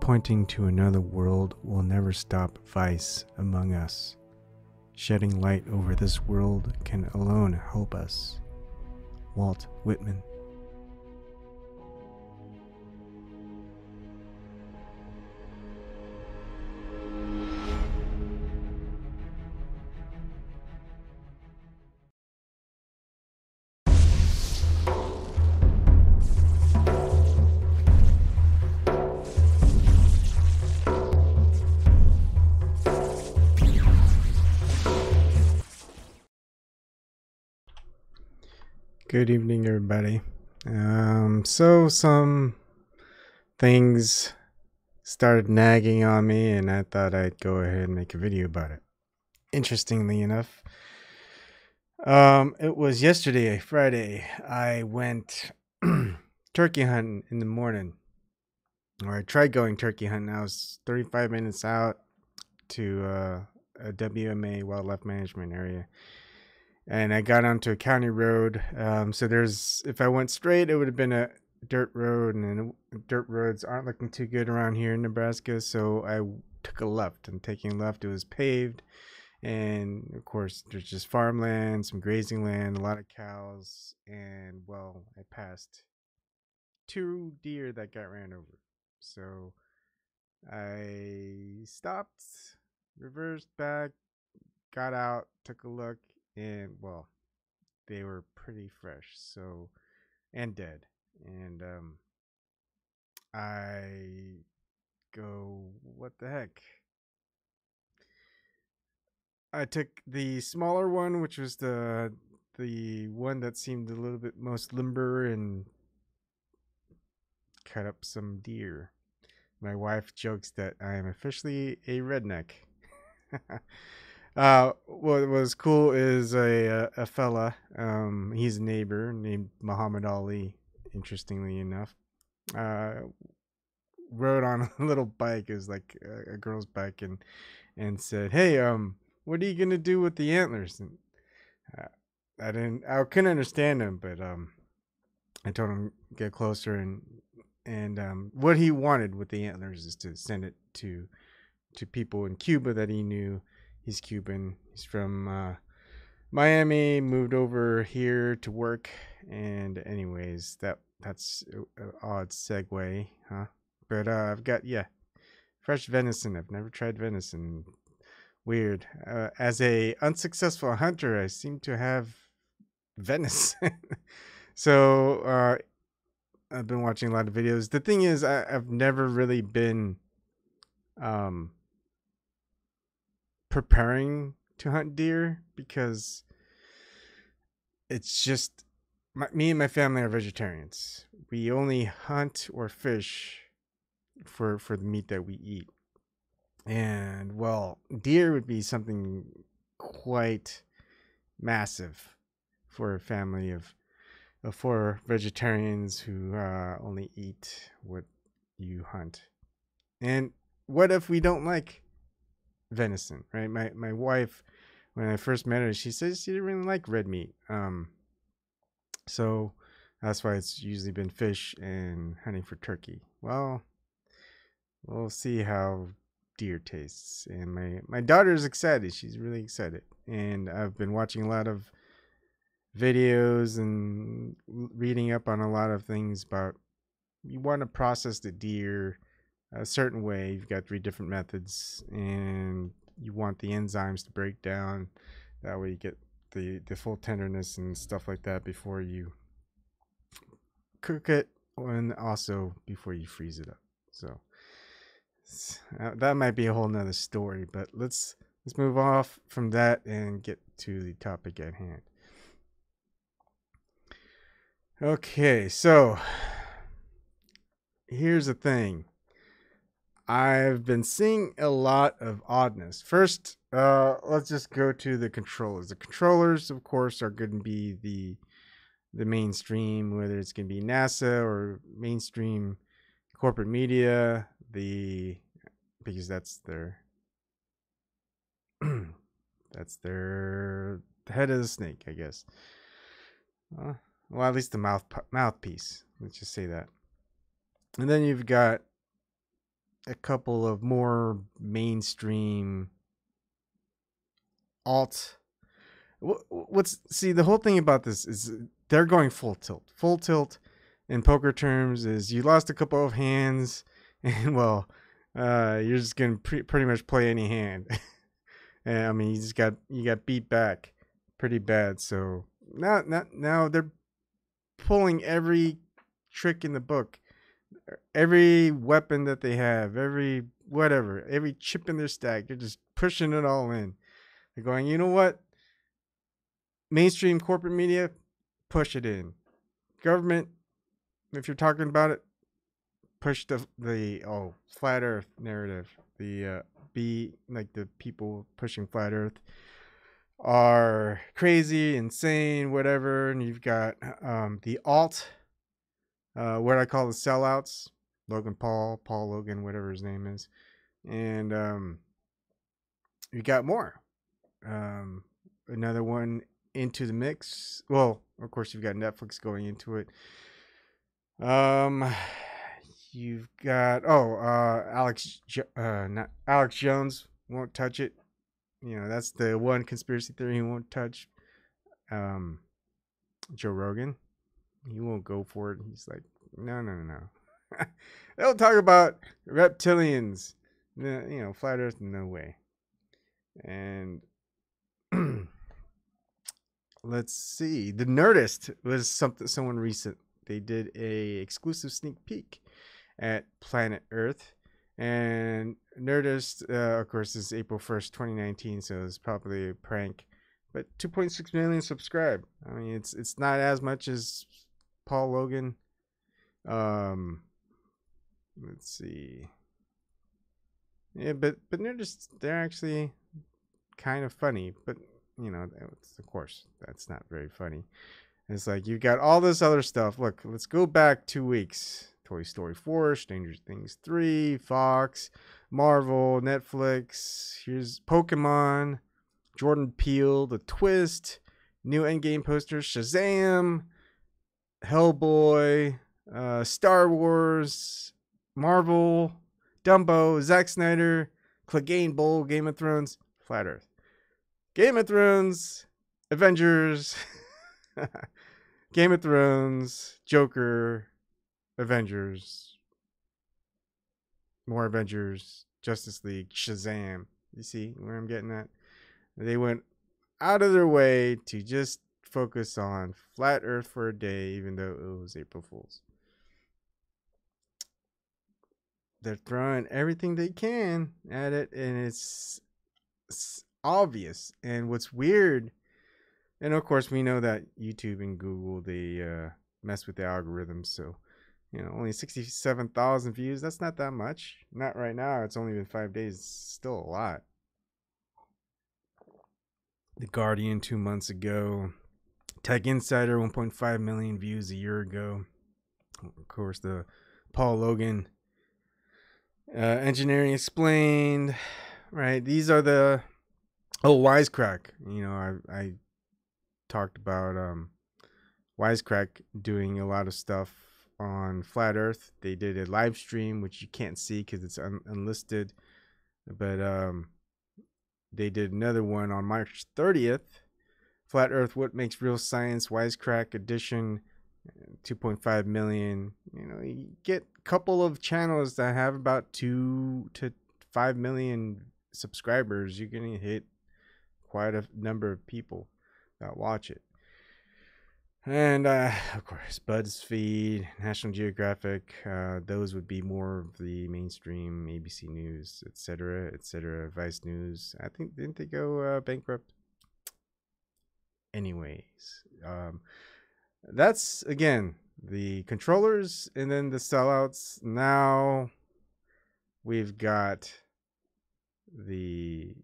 pointing to another world will never stop vice among us. Shedding light over this world can alone help us. Walt Whitman. Good evening, everybody. So some things started nagging on me, and I thought I'd go ahead and make a video about it. Interestingly enough, it was yesterday, Friday. I went turkey hunting in the morning, or I tried going turkey hunting. I was 35 minutes out to a WMA wildlife management area. And I got onto a county road. So if I went straight, it would have been a dirt road, and dirt roads aren't looking too good around here in Nebraska. So I took a left, and taking a left, it was paved. And of course, there's just farmland, some grazing land, a lot of cows. And well, I passed 2 deer that got ran over. So I stopped, reversed back, got out, took a look. And well, they were pretty fresh, so, and dead. And I go, what the heck? I took the smaller one, which was the one that seemed a little bit most limber, and cut up some deer. My wife jokes that I am officially a redneck. What was cool is a fella, he's a neighbor named Muhammad Ali, interestingly enough, rode on a little bike. It was like a girl's bike, and said, "Hey, what are you gonna do with the antlers?" And I couldn't understand him, but I told him get closer, and what he wanted with the antlers is to send it to people in Cuba that he knew. He's Cuban. He's from Miami, moved over here to work. And anyways, that's an odd segue, huh? But I've got, fresh venison. I've never tried venison. Weird. As a unsuccessful hunter, I seem to have venison. So I've been watching a lot of videos. The thing is, I've never really been preparing to hunt deer, because it's just me and my family are vegetarians. We only hunt or fish for the meat that we eat. And well, deer would be something quite massive for a family of 4 vegetarians who only eat what you hunt. And what if we don't like venison, right? My wife, when I first met her, she says she didn't really like red meat. So that's why it's usually been fish and hunting for turkey. Well, we'll see how deer tastes. And my daughter's excited. She's really excited. And I've been watching a lot of videos and reading up on a lot of things about, you want to process the deer a certain way. You've got 3 different methods, and you want the enzymes to break down. That way you get the full tenderness and stuff like that before you cook it, and also before you freeze it up. So that might be a whole nother story, but let's move off from that and get to the topic at hand. Okay, so here's the thing. I've been seeing a lot of oddness. First, let's just go to the controllers. The controllers, of course, are going to be the mainstream, whether it's going to be NASA or mainstream corporate media, because that's their that's their head of the snake, I guess. Well, at least the mouthpiece. Let's just say that. And then you've got a couple of more mainstream alt. See, the whole thing about this is they're going full tilt. Full tilt in poker terms is you lost a couple of hands, and well, you're just gonna pretty much play any hand. And I mean, you got beat back pretty bad. So now they're pulling every trick in the book, every weapon that they have, every whatever, every chip in their stack. They're just pushing it all in. They're going, you know what? Mainstream corporate media, push it in. Government, if you're talking about it, push the flat Earth narrative. The be like the people pushing flat Earth are crazy, insane, whatever. And you've got the alt, what I call the sellouts, Logan Paul Logan, whatever his name is, and you got more. Another one into the mix. Well, of course, you've got Netflix going into it. You've got Alex Jones won't touch it. You know, that's the one conspiracy theory he won't touch. Joe Rogan, he won't go for it. He's like, no. They'll talk about reptilians. You know, flat Earth, no way. And let's see. The Nerdist was someone recent. They did a exclusive sneak peek at Planet Earth, and Nerdist, of course, is April 1st, 2019, so it's probably a prank. But 2.6 million subscribed. I mean, it's not as much as Paul Logan. Let's see. Yeah, but Nerdist, they're actually kind of funny, but you know, of course, that's not very funny. It's like you got all this other stuff. Look, let's go back 2 weeks. Toy Story 4, Stranger Things 3, Fox, Marvel, Netflix. Here's Pokemon, Jordan Peele, The Twist, new Endgame posters, Shazam, Hellboy, Star Wars, Marvel, Dumbo, Zack Snyder, Clegane Bowl, Game of Thrones, Flat Earth. Game of Thrones, Avengers, Game of Thrones, Joker, Avengers, more Avengers, Justice League, Shazam. You see where I'm getting at? They went out of their way to just focus on flat Earth for a day, even though it was April Fool's. They're throwing everything they can at it, and it's obvious. And what's weird, and of course we know that YouTube and Google, they mess with the algorithms, so you know, only 67,000 views. That's not that much. Not right now. It's only been 5 days. It's still a lot. The Guardian 2 months ago. Tech Insider 1.5 million views a year ago. Of course, the Paul Logan Engineering Explained. Right. These are the Wisecrack. You know, I talked about Wisecrack doing a lot of stuff on Flat Earth. They did a live stream, which you can't see because it's unlisted, but they did another one on March 30th. Flat Earth: What Makes Real Science Wisecrack Edition, 2.5 million. You know, you get a couple of channels that have about 2 to 5 million subscribers. You're gonna hit quite a number of people that watch it. And of course, BuzzFeed, National Geographic, those would be more of the mainstream, ABC News, etc., Vice News. I think, didn't they go bankrupt? Anyways, that's, again, the controllers and then the sellouts. Now we've got the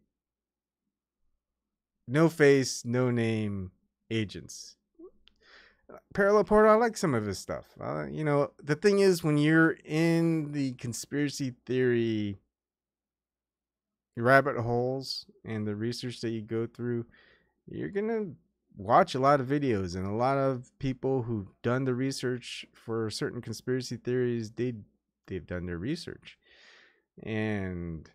no face, no name agents. Parallel Portal, I like some of his stuff. You know, the thing is, when you're in the conspiracy theory rabbit holes and the research that you go through, you're gonna watch a lot of videos, and a lot of people who've done the research for certain conspiracy theories, they've done their research. And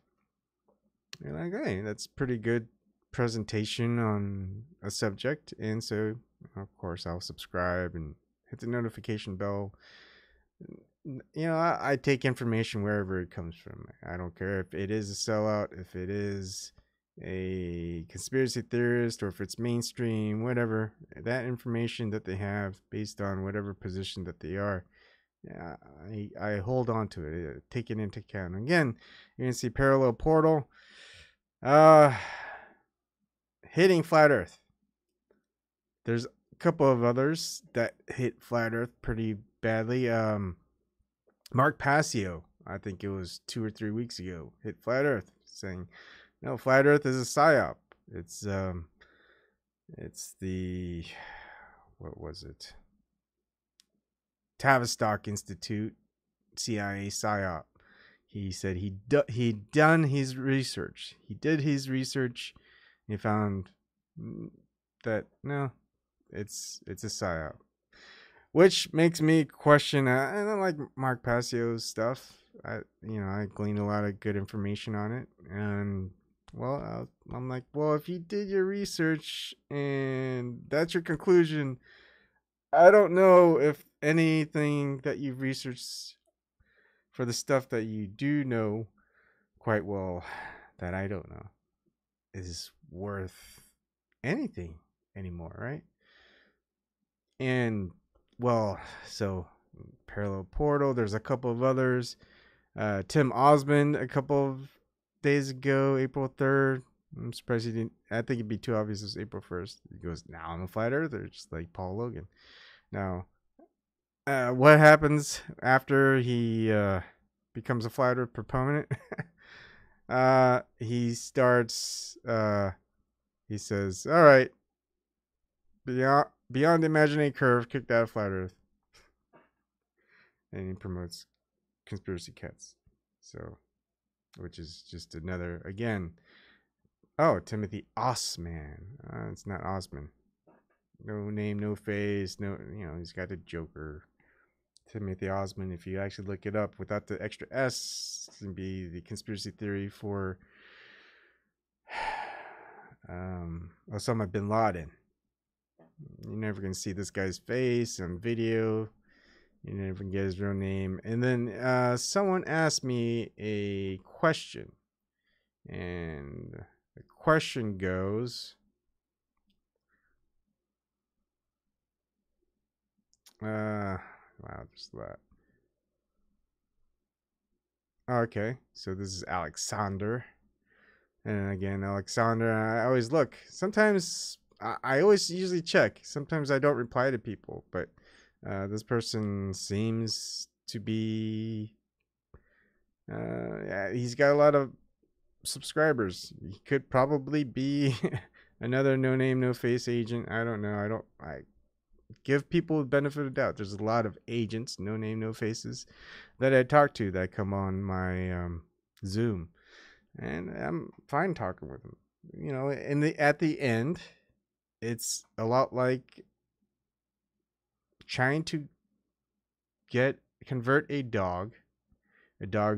you're like, hey, that's pretty good presentation on a subject. And so, of course, I'll subscribe and hit the notification bell. You know, I take information wherever it comes from. I don't care if it is a sellout, if it is a conspiracy theorist, or if it's mainstream, whatever. That information that they have based on whatever position that they are, yeah, I hold on to it, take it into account. Again, you're gonna see parallel portal, hitting flat Earth. There's a couple of others that hit flat Earth pretty badly. Mark Passio, I think it was 2 or 3 weeks ago, hit flat Earth, saying, "No, flat Earth is a psyop. It's the what was it? Tavistock Institute, CIA psyop." He said he'd done his research. He did his research. And he found that no, it's a psyop. Which makes me question. I don't like Mark Passio's stuff. I gleaned a lot of good information on it, and well, I'm like, well, if you did your research and that's your conclusion, I don't know if anything that you've researched for the stuff that you do know quite well that I don't know is worth anything anymore, right? And well, so parallel portal, there's a couple of others. Tim Osmond a couple of days ago, April 3rd. I'm surprised he didn't. I think it'd be too obvious as April 1st. He goes, now I'm a flat earther, just like Paul Logan. Now, what happens after he becomes a flat earth proponent? He starts, he says, all right, beyond the imaginary curve, kicked out of flat earth. And he promotes conspiracy cats. So, which is just another, again, oh, Timothy Osman. It's not Osman. No name, no face, no, he's got a Joker. Timothy Osman, if you actually look it up without the extra S, it's going to be the conspiracy theory for Osama bin Laden. You're never going to see this guy's face on video. You never get his real name. And then someone asked me a question. And the question goes, wow, just that. Okay, so this is Alexander. And again, Alexander, I always look. Sometimes, I always usually check. Sometimes I don't reply to people, but this person seems to be, yeah, he's got a lot of subscribers. He could probably be another no name, no face agent. I don't know. I give people the benefit of the doubt. There's a lot of agents, no name, no faces, that I talk to that come on my Zoom, and I'm fine talking with them. At the end, it's a lot like trying to convert a dog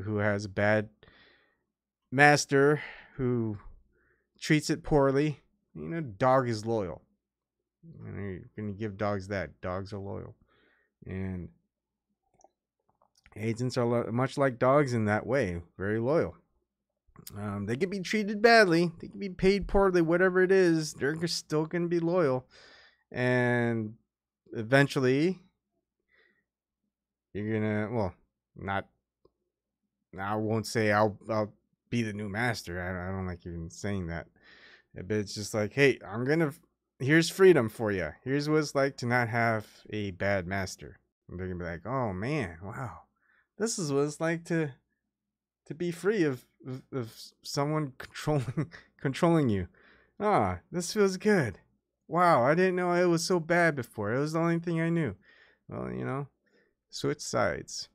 who has a bad master who treats it poorly. Dog is loyal. You're gonna give dogs that. Dogs are loyal, and agents are much like dogs in that way, very loyal. They can be treated badly, they can be paid poorly, whatever it is, they're still gonna be loyal, and eventually you're gonna, not. I won't say I'll be the new master. I don't like even saying that, but it's just like, hey, here's freedom for you. Here's what it's like to not have a bad master. And they're gonna be like, oh man, wow, this is what it's like to be free of someone controlling you. This feels good. Wow, I didn't know it was so bad before. It was the only thing I knew. Well, switch sides.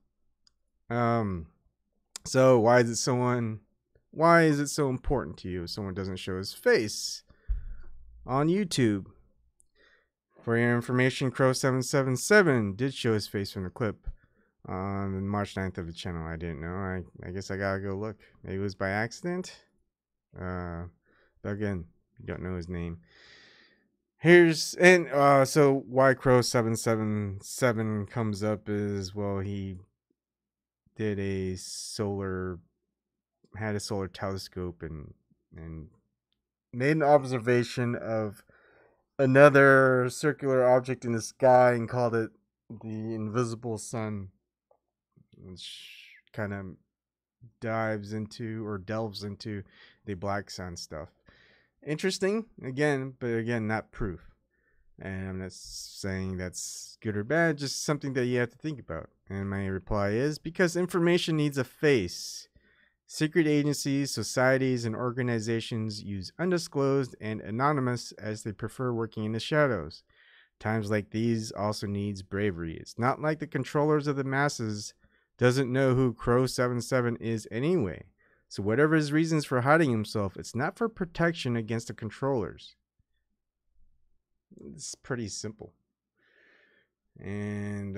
So why is it so important to you if someone doesn't show his face on YouTube? For your information, Crow777 did show his face in the clip on March 9th of the channel. I didn't know. I guess I gotta go look. Maybe it was by accident. But again, you don't know his name. Here's so why Crow 777 comes up is, well, he did had a solar telescope and made an observation of another circular object in the sky and called it the invisible sun, which kind of delves into the black sun stuff. Interesting, again, but again, not proof. And I'm not saying that's good or bad, just something that you have to think about. And my reply is, because information needs a face. Secret agencies, societies, and organizations use undisclosed and anonymous as they prefer working in the shadows. Times like these also needs bravery. It's not like the controllers of the masses doesn't know who Crow 77 is anyway. So whatever his reasons for hiding himself, it's not for protection against the controllers. It's pretty simple. And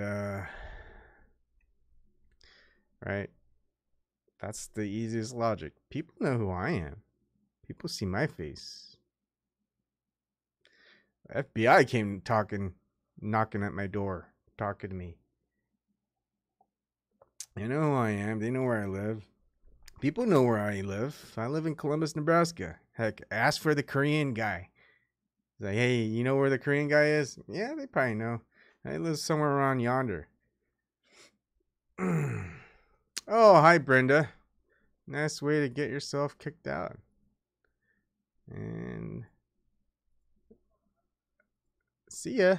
right, that's the easiest logic. People know who I am. People see my face. FBI came knocking at my door, talking to me. They know who I am. They know where I live. People know where I live. I live in Columbus, Nebraska. Heck, ask for the Korean guy. He's like, hey, you know where the Korean guy is? Yeah, they probably know. I live somewhere around yonder. Oh, hi, Brenda. Nice way to get yourself kicked out. And see ya.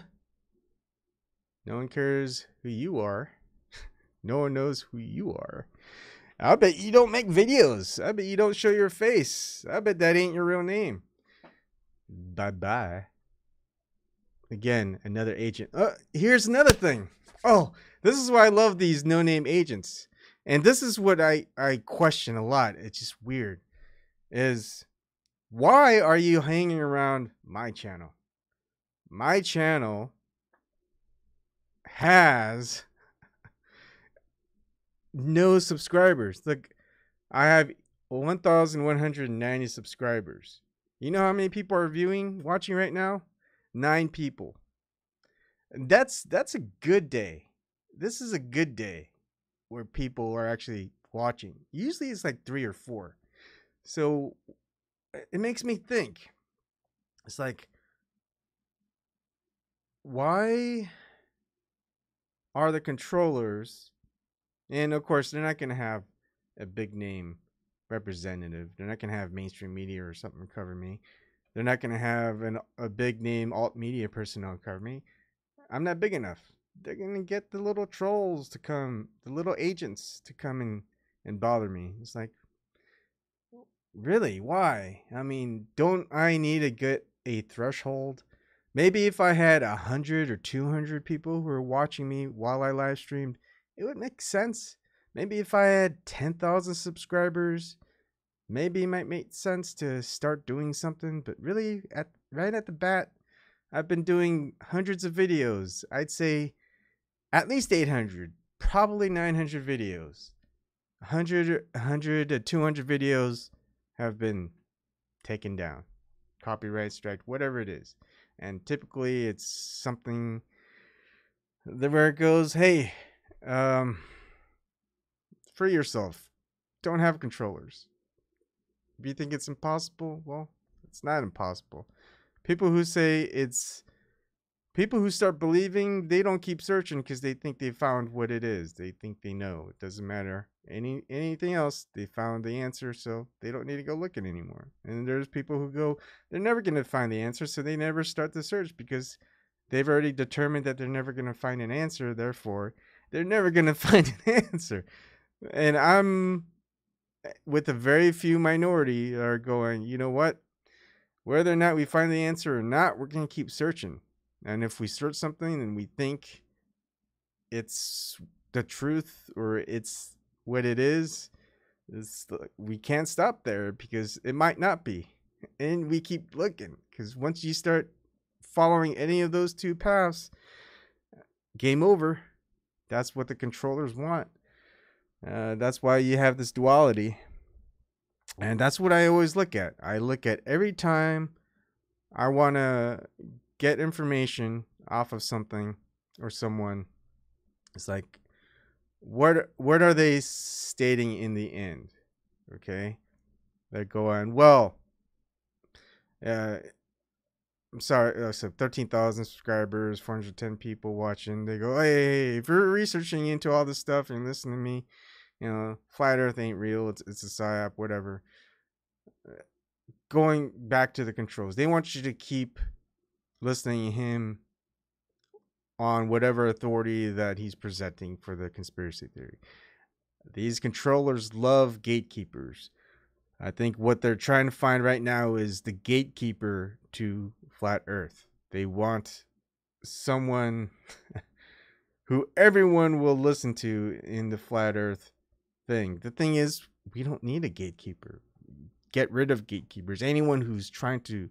No one cares who you are. No one knows who you are. I bet you don't make videos. I bet you don't show your face. I bet that ain't your real name. Bye-bye. Again, another agent. Here's another thing. Oh, this is why I love these no-name agents. And this is what I question a lot. It's just weird. Is why are you hanging around my channel? My channel has no subscribers. Look, I have 1,190 subscribers. You know how many people are watching right now? 9 people. That's a good day. This is a good day where people are actually watching. Usually it's like 3 or 4. So it makes me think. It's like, why are the controllers, and of course they're not going to have a big name representative. They're not going to have mainstream media or something cover me. They're not going to have a big name alt media personnel cover me. I'm not big enough. They're going to get the little trolls to come, the little agents to come and bother me. It's like, really? Why? I mean, don't I need to get a threshold? Maybe if I had 100 or 200 people who are watching me while I live streamed, it would make sense. Maybe if I had 10,000 subscribers, maybe it might make sense to start doing something. But really, right at the bat, I've been doing hundreds of videos. I'd say at least 800, probably 900 videos. 100 to 200 videos have been taken down. Copyright strike, whatever it is. And typically it's something where it goes, hey, free yourself. Don't have controllers. If you think it's impossible, well, it's not impossible. People who start believing, they don't keep searching because they think they found what it is. They think they know. It doesn't matter anything else. They found the answer, so they don't need to go looking anymore. And there's people who go, they're never going to find the answer, so they never start the search because they've already determined that they're never going to find an answer. Therefore, they're never going to find an answer. And I'm with a very few minority are going, you know what? Whether or not we find the answer or not, we're going to keep searching. And if we search something and we think it's the truth or it's what it is, we can't stop there because it might not be. And we keep looking because once you start following any of those two paths, game over. That's what the controllers want. That's why you have this duality. And that's what I always look at. I look at every time I want to get information off of something or someone. It's like, what are they stating in the end? Okay, they go on. Well, I'm sorry. So 13,000 subscribers, 410 people watching. They go, hey, if you're researching into all this stuff and listening to me, flat Earth ain't real. It's a psyop, whatever. Going back to the controls, they want you to keep listening to him on whatever authority that he's presenting for the conspiracy theory. These controllers love gatekeepers. I think what they're trying to find right now is the gatekeeper to flat Earth. They want someone who everyone will listen to in the flat Earth thing. The thing is, we don't need a gatekeeper. Get rid of gatekeepers. Anyone who's trying to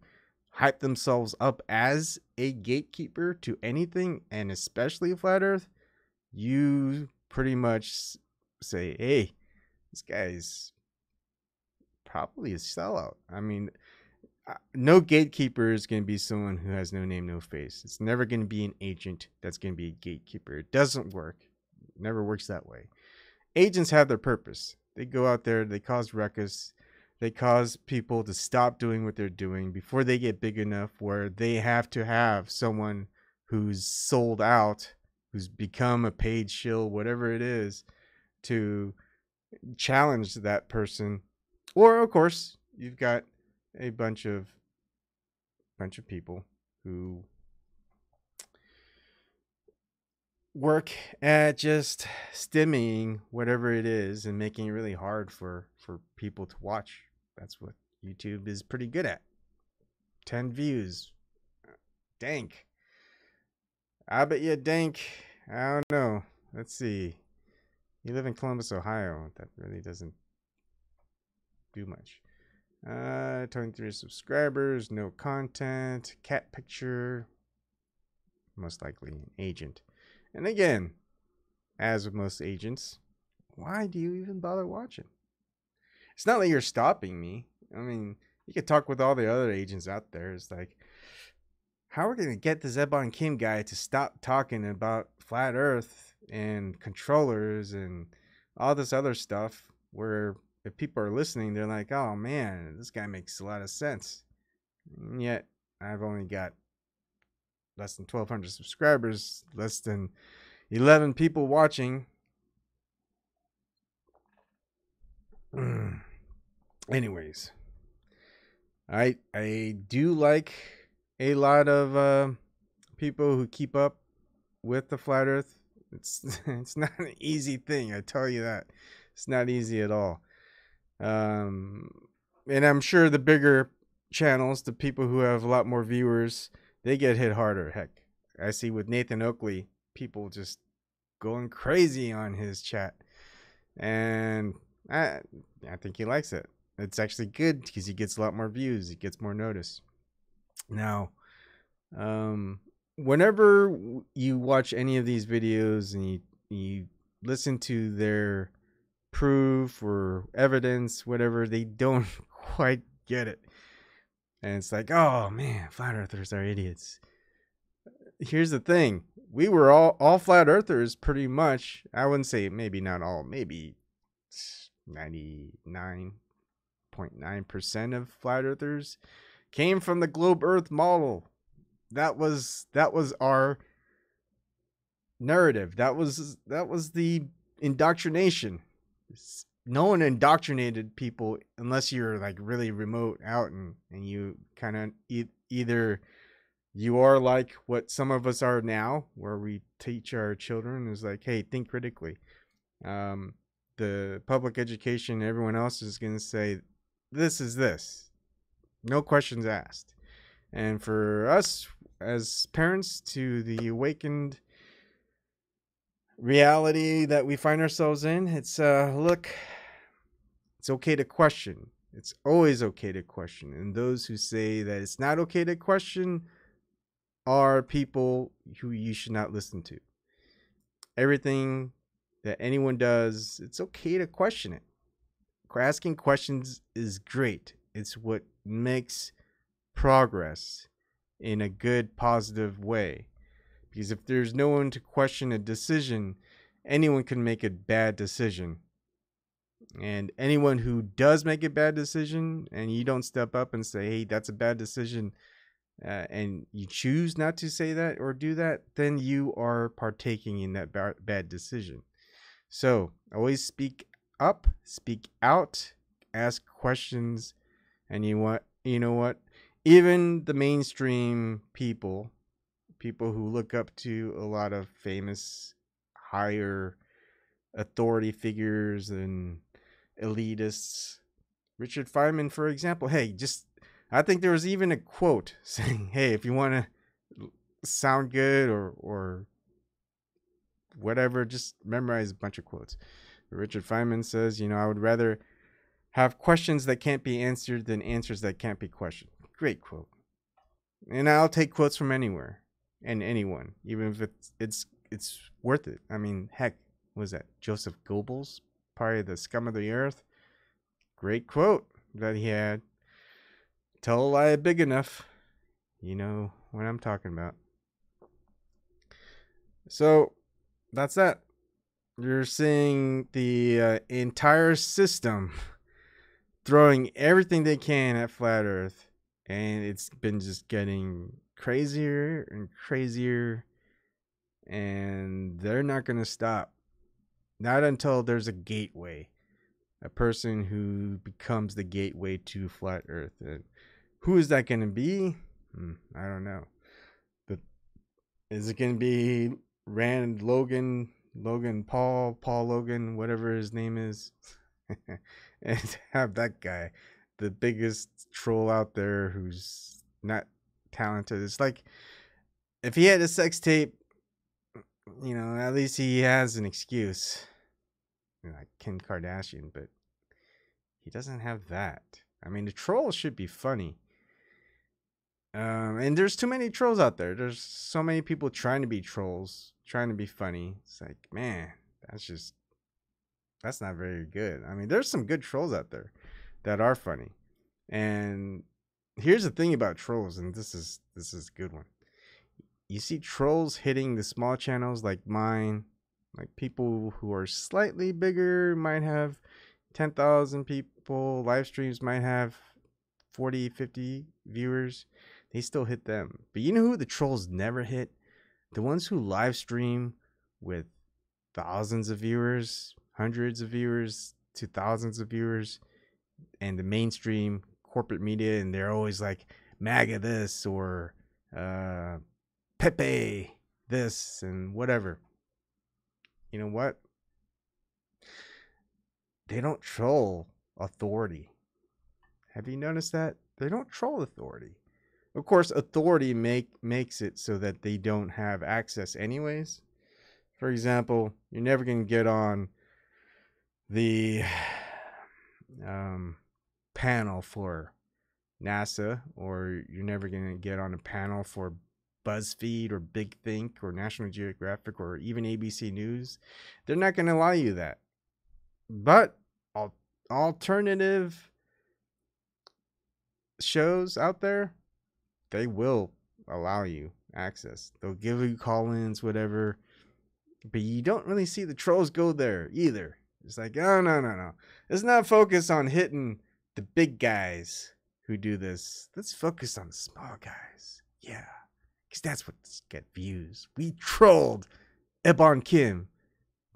hype themselves up as a gatekeeper to anything, and especially flat Earth, you pretty much say, hey, this guy's probably a sellout. I mean, no gatekeeper is going to be someone who has no name, no face. It's never going to be an agent that's going to be a gatekeeper. It doesn't work. It never works that way. Agents have their purpose. They go out there, they cause ruckus, they cause people to stop doing what they're doing before they get big enough where they have to have someone who's sold out, who's become a paid shill, whatever it is, to challenge that person. Or, of course, you've got a bunch of people who work at just stemming whatever it is and making it really hard for people to watch. That's what YouTube is pretty good at. 10 views. Dank. I bet you dank. I don't know. Let's see. You live in Columbus, Ohio. That really doesn't do much. 23 subscribers, no content, cat picture, most likely an agent. And again, as with most agents, why do you even bother watching? It's not like you're stopping me. I mean, you could talk with all the other agents out there. It's like, how are we going to get this Ebon Kim guy to stop talking about flat Earth and controllers and all this other stuff where if people are listening, they're like, oh man, this guy makes a lot of sense. And yet, I've only got less than 1,200 subscribers, less than 11 people watching. Anyways, I do like a lot of people who keep up with the flat Earth. It's not an easy thing, I tell you that. It's not easy at all. And I'm sure the bigger channels, the people who have a lot more viewers, they get hit harder. Heck, I see with Nathan Oakley, people just going crazy on his chat, and I think he likes it. It's actually good because he gets a lot more views, he gets more notice. Now, whenever you watch any of these videos and you listen to their proof or evidence, whatever, they don't quite get it. And it's like, oh man, flat earthers are idiots. Here's the thing. We were all flat earthers pretty much. I wouldn't say, maybe not all, maybe 99.9% of flat earthers came from the globe earth model. That was our narrative. That was the indoctrination. No one indoctrinated people unless you're like really remote out and you kind of either you are like what some of us are now, where we teach our children is like, hey, think critically. The public education, everyone else is going to say, this is this. No questions asked. And for us as parents, to the awakened reality that we find ourselves in, it's look, it's okay to question. It's always okay to question. And those who say that it's not okay to question are people who you should not listen to. everything that anyone does, it's okay to question it. Asking questions is great. It's what makes progress in a good, positive way. Because if there's no one to question a decision, anyone can make a bad decision. And anyone who does make a bad decision and you don't step up and say, hey, that's a bad decision, and you choose not to say that or do that, then you are partaking in that bad decision. So always speak up, speak out, ask questions, and you know what? Even the mainstream people who look up to a lot of famous higher authority figures and elitists, Richard Feynman, for example. Hey, I think there was even a quote saying, hey, if you want to sound good or whatever, just memorize a bunch of quotes. Richard Feynman says, I would rather have questions that can't be answered than answers that can't be questioned. Great quote. And I'll take quotes from anywhere and anyone, even if it's worth it. I mean, heck, was that Joseph Goebbels, probably the scum of the earth? Great quote that he had. Tell a lie big enough, you know what I'm talking about. So that's that. You're seeing the entire system throwing everything they can at flat Earth, and it's been just getting crazier and crazier, and they're not going to stop. Not until there's a gateway, a person who becomes the gateway to flat Earth. And who is that going to be? I don't know. But is it going to be Logan Paul Logan, whatever his name is? And have that guy, the biggest troll out there who's not talented. It's like if he had a sex tape, at least he has an excuse. Like Kim Kardashian, but he doesn't have that. I mean, the trolls should be funny. And there's too many trolls out there. There's so many people trying to be trolls, trying to be funny. It's like, man, that's not very good. I mean, there's some good trolls out there that are funny. And here's the thing about trolls, and this is a good one. You see trolls hitting the small channels like mine, like people who are slightly bigger might have 10,000 people. Live streams might have 40, 50 viewers. They still hit them. But you know who the trolls never hit? The ones who live stream with thousands of viewers, hundreds of viewers to thousands of viewers, and the mainstream corporate media, and they're always like MAGA this or Pepe this and whatever. You know what? They don't troll authority. Have you noticed that? They don't troll authority. Of course, authority makes it so that they don't have access anyways. For example, you're never going to get on the panel for NASA, or you're never going to get on a panel for BuzzFeed or Big Think or National Geographic or even ABC News. They're not going to allow you that. But alternative shows out there, they will allow you access. They'll give you call-ins, whatever. But you don't really see the trolls go there either. It's like, oh, no. Let's not focus on hitting the big guys who do this. Let's focus on the small guys. Yeah. Because that's what get views. We trolled Ebon Kim.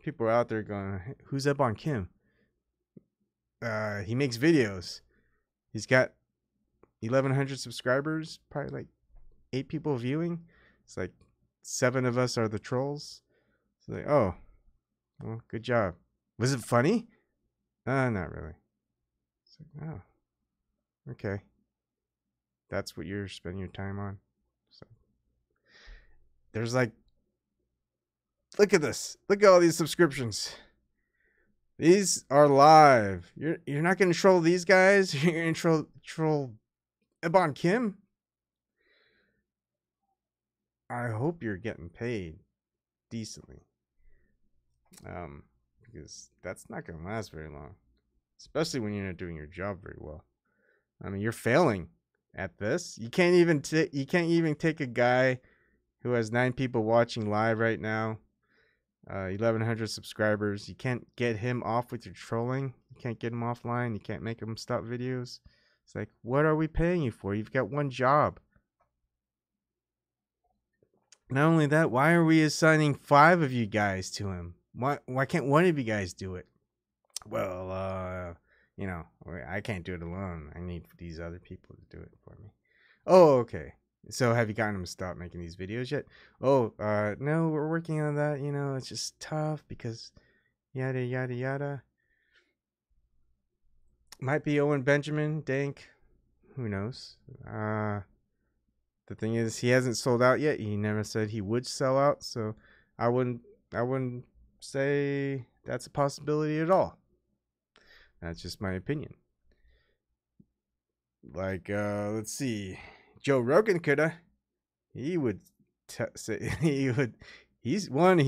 People are out there going, who's Ebon Kim? He makes videos. He's got 1,100 subscribers, probably like 8 people viewing. It's like 7 of us are the trolls. It's like, oh, well, good job. Was it funny? Not really. It's like, oh, okay. That's what you're spending your time on. So there's like, look at this. Look at all these subscriptions. These are live. You're not going to troll these guys. You're going to troll Ebon Kim. I hope you're getting paid decently. Because that's not going to last very long, especially when you're not doing your job very well. I mean, you're failing at this. You can't even take a guy who has 9 people watching live right now, 1,100 subscribers. You can't get him off with your trolling. You can't get him offline. You can't make him stop videos. It's like, what are we paying you for? You've got one job. Not only that, why are we assigning 5 of you guys to him? Why can't one of you guys do it? Well, you know, I can't do it alone. I need these other people to do it for me. Oh, okay. So have you gotten him to stop making these videos yet? Oh, no, we're working on that. You know, it's just tough because yada, yada, yada. Might be Owen Benjamin, Dank. Who knows? The thing is, he hasn't sold out yet. He never said he would sell out, so I wouldn't say that's a possibility at all. That's just my opinion. Like, let's see, Joe Rogan coulda. He would say he would. He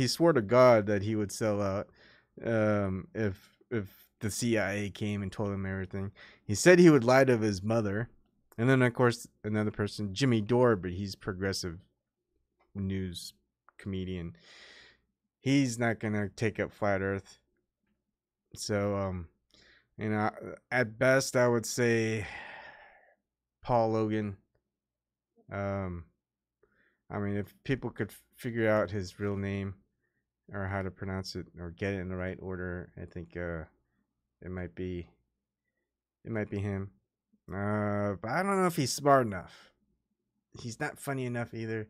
swore to God that he would sell out. If the CIA came and told him everything, he said he would lie to his mother. And then, of course, another person, Jimmy Dore, but he's progressive news comedian. He's not going to take up Flat Earth. So, you know, at best, I would say Paul Logan. I mean, if people could figure out his real name or how to pronounce it or get it in the right order, I think it might be him. But I don't know if he's smart enough. He's not funny enough either.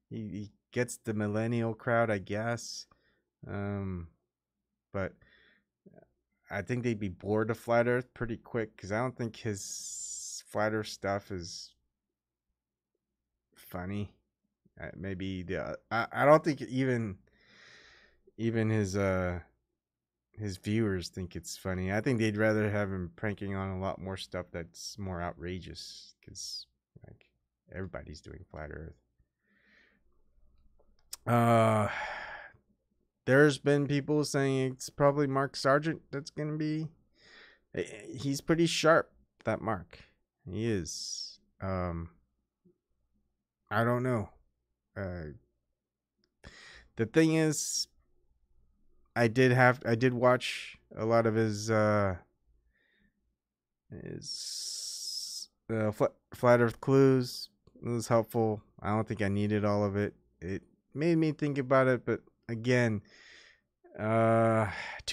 He gets the millennial crowd, I guess. But I think they'd be bored of Flat Earth pretty quick because I don't think his Flat Earth stuff is funny. Maybe I don't think even his viewers think it's funny. I think they'd rather have him pranking on a lot more stuff that's more outrageous because like everybody's doing Flat Earth. There's been people saying it's probably Mark Sargent that's gonna be. He's pretty sharp, that Mark. He is. I don't know. The thing is, I did watch a lot of his Flat Earth Clues. It was helpful. I don't think I needed all of it. It made me think about it, but again, 2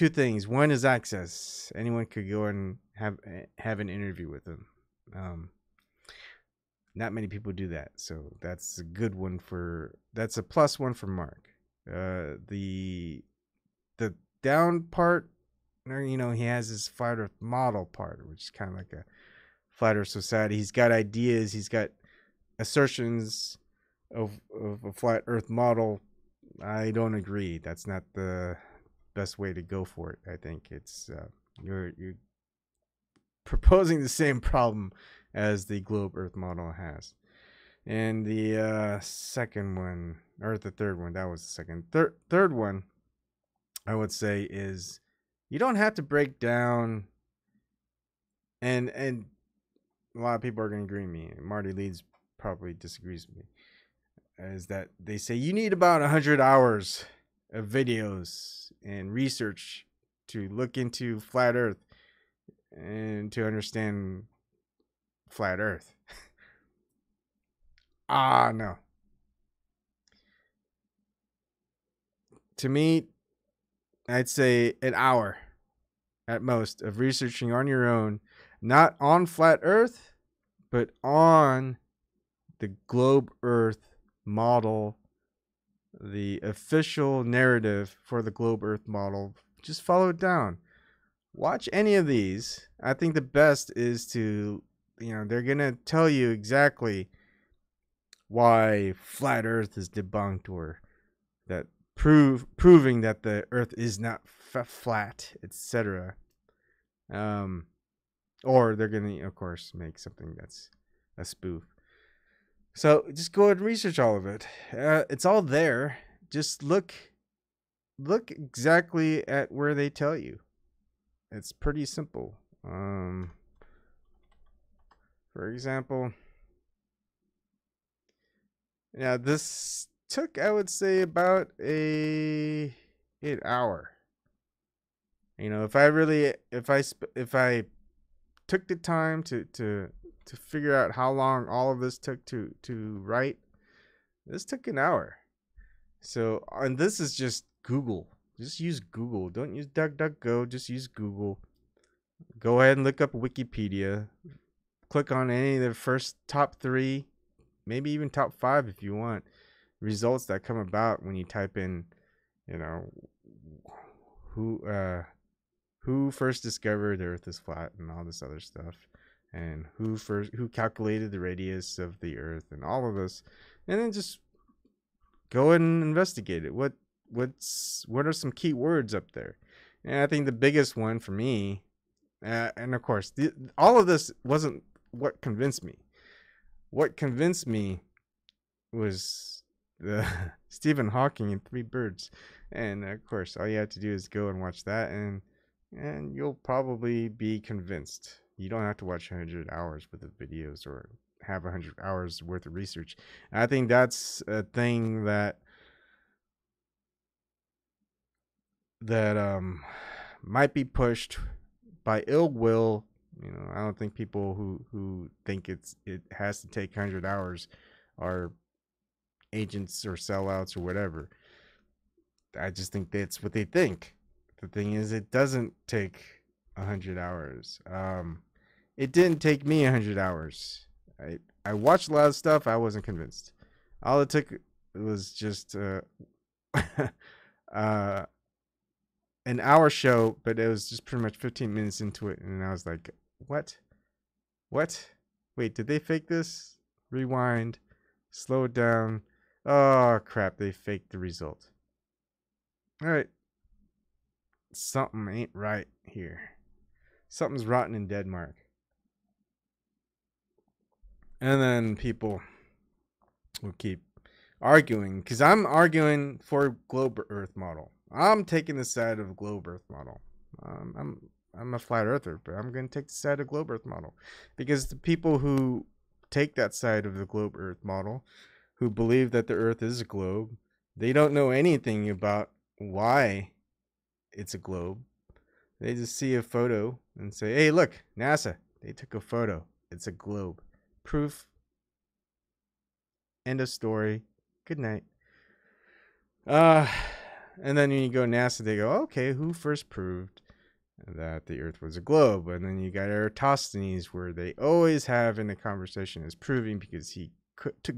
things. One is access. Anyone could go and have an interview with him. Not many people do that, so that's a good one that's a plus one for Mark. The down part, you know, he has his Flat Earth model part, which is kind of like a Flat Earth society. He's got ideas. He's got assertions of a Flat Earth model. I don't agree. That's not the best way to go for it. I think it's you're proposing the same problem as the globe Earth model has. And the second one, or the third one, that was the second. Third one, I would say, is you don't have to break down, and a lot of people are going to agree with me. Marty Leeds probably disagrees with me, is that they say you need about 100 hours of videos and research to look into Flat Earth and to understand Flat Earth. No. To me, I'd say an hour at most of researching on your own, not on Flat Earth, but on the globe Earth model, the official narrative for the globe Earth model. Just follow it down. Watch any of these. I think the best is to, you know, they're going to tell you exactly why Flat Earth is debunked, or that proving that the Earth is not flat, etc. Or they're gonna, of course, make something that's a spoof. So just go ahead and research all of it. It's all there. Just look look exactly at where they tell you. It's pretty simple. For example, yeah, this took, I would say, about an hour. You know, if I took the time to figure out how long all of this took to write, this took an hour. So, and this is just Google. Just use Google. Don't use DuckDuckGo. Just use Google. Go ahead and look up Wikipedia. Click on any of the first top 3, maybe even top 5 if you want, results that come about when you type in, you know, who first discovered the Earth is flat and all this other stuff, and who calculated the radius of the Earth and all of this, and then just go and investigate it. What are some key words up there? And I think the biggest one for me, and of course, all of this wasn't what convinced me. What convinced me was the Stephen Hawking and 3 birds, and of course, all you have to do is go and watch that, and you'll probably be convinced. You don't have to watch 100 hours worth of videos or have 100 hours worth of research. I think that's a thing that might be pushed by ill will. You know, I don't think people who think it has to take 100 hours are agents or sellouts or whatever. I just think that's what they think. The thing is, it doesn't take 100 hours. It didn't take me 100 hours. I watched a lot of stuff. I wasn't convinced. All it took was just an hour show, but it was just pretty much 15 minutes into it, and I was like, what? Wait, did they fake this? Rewind, slow it down. Oh crap, they faked the result. All right, something ain't right here. Something's rotten in Denmark. And then people will keep arguing, because I'm arguing for globe Earth model. I'm taking the side of globe Earth model. I'm a flat earther, but I'm going to take the side of globe Earth model, because the people who take that side of the globe Earth model, who believe that the Earth is a globe, they don't know anything about why it's a globe. They just see a photo and say, hey, look, NASA, they took a photo. It's a globe. Proof. End of story. Good night. And then when you go NASA, they go, okay, who first proved that the Earth was a globe? And then you got Eratosthenes, where they always have in the conversation as proving, because he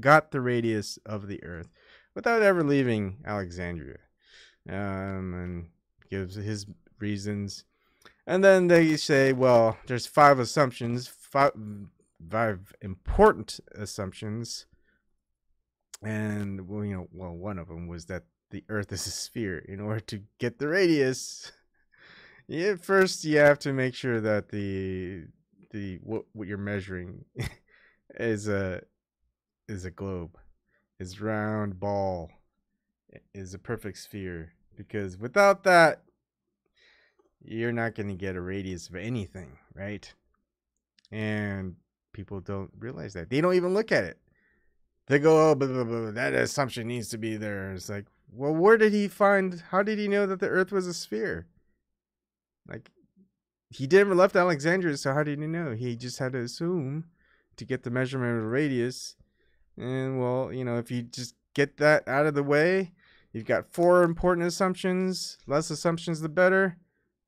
got the radius of the Earth without ever leaving Alexandria, and gives his reasons. And then they say, well, there's 5 assumptions, five important assumptions. And well, one of them was that the Earth is a sphere. In order to get the radius, first you have to make sure that the what you're measuring is a globe, is round ball, is a perfect sphere. Because without that, you're not going to get a radius of anything, right? And people don't realize that. They don't even look at it. They go, oh, blah, blah, blah, that assumption needs to be there. It's like, well, how did he know that the Earth was a sphere? Like, he never left Alexandria, so how did he know? He just had to assume to get the measurement of the radius. And, well, if you just get that out of the way, you've got 4 important assumptions. Less assumptions, the better.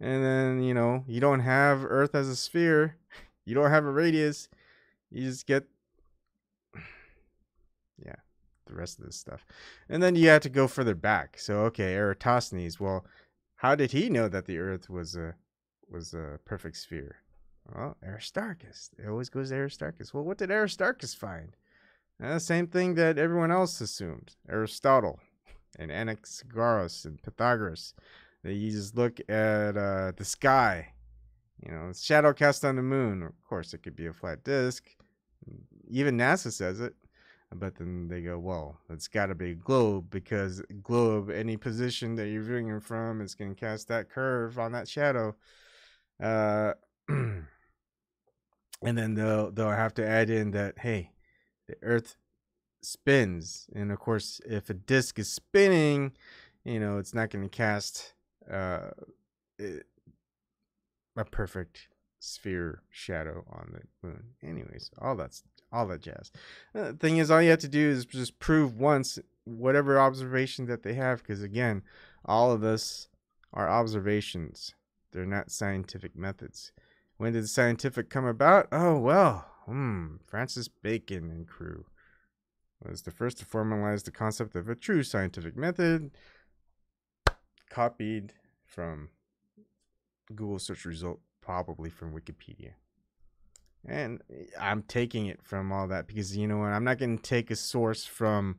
And then, you don't have Earth as a sphere. You don't have a radius. You just get, the rest of this stuff. And then you have to go further back. So, okay, Eratosthenes. Well, how did he know that the Earth was a perfect sphere? Well, Aristarchus. It always goes to Aristarchus. Well, what did Aristarchus find? The same thing that everyone else assumed. Aristotle and Anaxagoras and Pythagoras. You just look at the sky. Shadow cast on the moon. Of course, it could be a flat disk. Even NASA says it. But then they go, well, it's got to be a globe, because globe, any position that you're viewing it from, is going to cast that curve on that shadow. And then they'll have to add in that, hey, the Earth spins, and of course, if a disc is spinning, it's not going to cast a perfect sphere shadow on the moon. Anyways, all that jazz. Thing is, all you have to do is just prove once whatever observation that they have, because again, all of this are observations. They're not scientific methods. When did the scientific come about? Oh well, Francis Bacon and crew was the first to formalize the concept of a true scientific method, copied from Google search result, probably from Wikipedia. And I'm taking it from all that because, you know what, I'm not going to take a source from,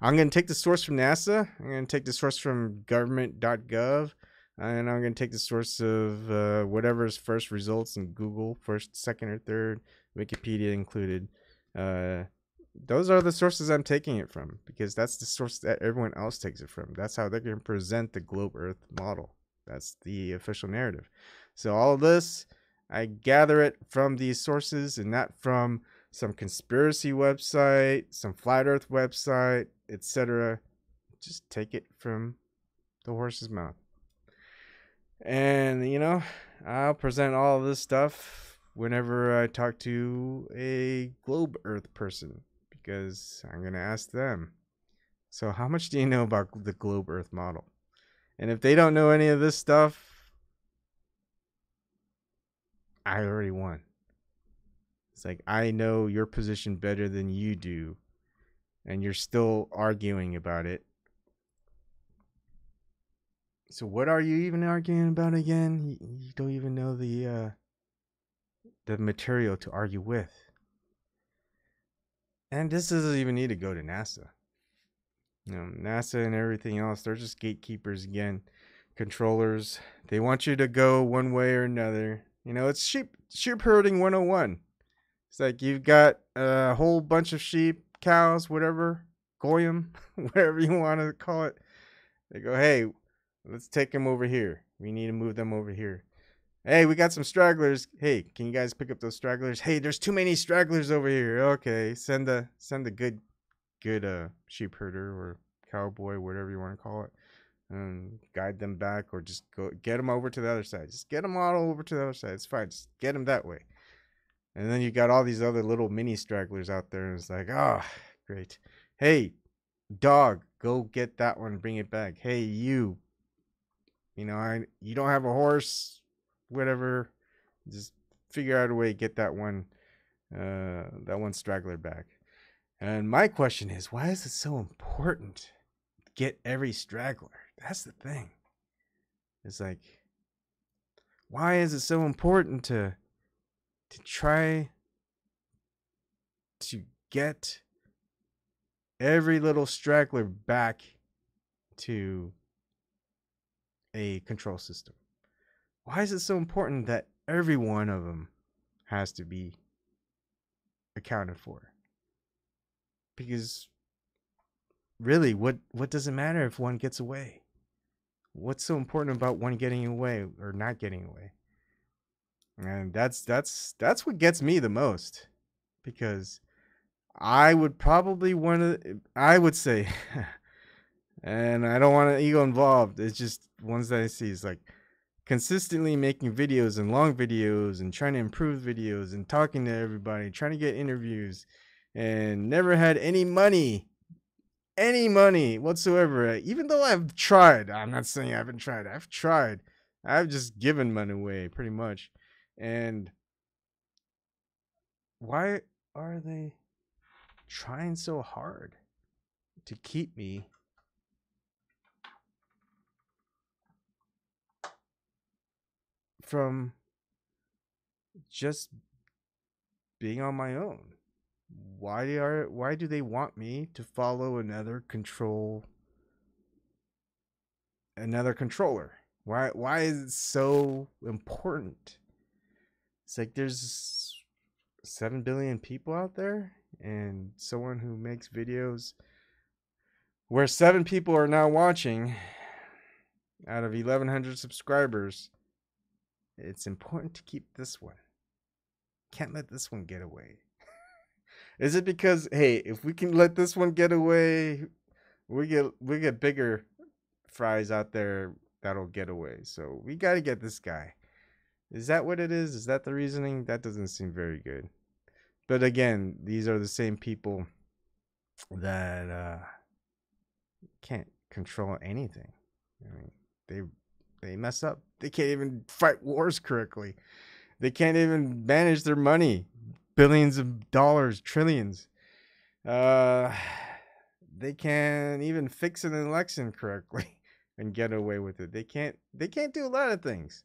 I'm going to take the source from NASA, I'm going to take the source from government.gov, and I'm going to take the source of whatever's first results in Google, first, second, or third, Wikipedia included. Those are the sources I'm taking it from, because that's the source that everyone else takes it from. That's how they're going to present the globe Earth model. That's the official narrative. So all of this, I gather it from these sources and not from some conspiracy website, some flat Earth website, etc. Just take it from the horse's mouth. And, I'll present all of this stuff whenever I talk to a globe Earth person, because I'm going to ask them, so how much do you know about the globe Earth model? And if they don't know any of this stuff, I already won. It's like, I know your position better than you do, and you're still arguing about it. So what are you even arguing about again? You don't even know the material to argue with. And this doesn't even need to go to NASA. NASA and everything else, they're just gatekeepers again, controllers. They want you to go one way or another. It's sheep herding 101. It's like you've got a whole bunch of sheep, cows, whatever, goyim, whatever you want to call it. They go, hey, let's take them over here. We need to move them over here. Hey, we got some stragglers. Hey, can you guys pick up those stragglers? Hey, there's too many stragglers over here. Okay, send the good sheep herder or cowboy, whatever you want to call it, and guide them back, or just go get them over to the other side. Just get them all over to the other side. It's fine. Just get them that way. And then you got all these other little mini stragglers out there, and it's like, oh, great. Hey, dog, go get that one and bring it back. Hey, you don't have a horse, whatever. Just figure out a way to get that one straggler back. And my question is, why is it so important to get every straggler? That's the thing. It's like, why is it so important to try to get every little straggler back to a control system? Why is it so important that every one of them has to be accounted for? Because really, what does it matter if one gets away? What's so important about one getting away or not getting away? And that's what gets me the most, because I would probably I would say, and I don't want an ego involved, it's just ones that I see is like consistently making videos and long videos and trying to improve videos and talking to everybody, trying to get interviews, and never had any money whatsoever. Even though I've tried, I'm not saying I haven't tried. I've tried. I've just given money away pretty much. And why are they trying so hard to keep me from just being on my own? Why do they want me to follow another controller? Why is it so important? It's like there's 7 billion people out there, and someone who makes videos where 7 people are now watching out of 1,100 subscribers, it's important to keep this one. Can't let this one get away. Is it because, hey, if we can let this one get away, we get bigger fries out there that'll get away. So we got to get this guy. Is that what it is? Is that the reasoning? That doesn't seem very good. But again, these are the same people that can't control anything. I mean, they mess up. They can't even fight wars correctly. They can't even manage their money. Billions of dollars, trillions. They can't even fix an election correctly and get away with it. They can't do a lot of things.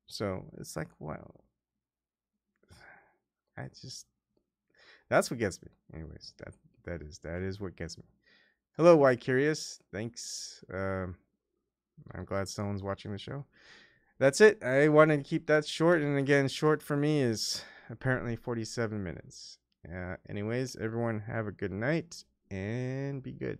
So it's like, wow. That's what gets me. Anyways, that is what gets me. Hello, Why Curious. Thanks. I'm glad someone's watching the show. That's it. I wanted to keep that short, and again, short for me is apparently 47 minutes. Anyways, everyone have a good night and be good.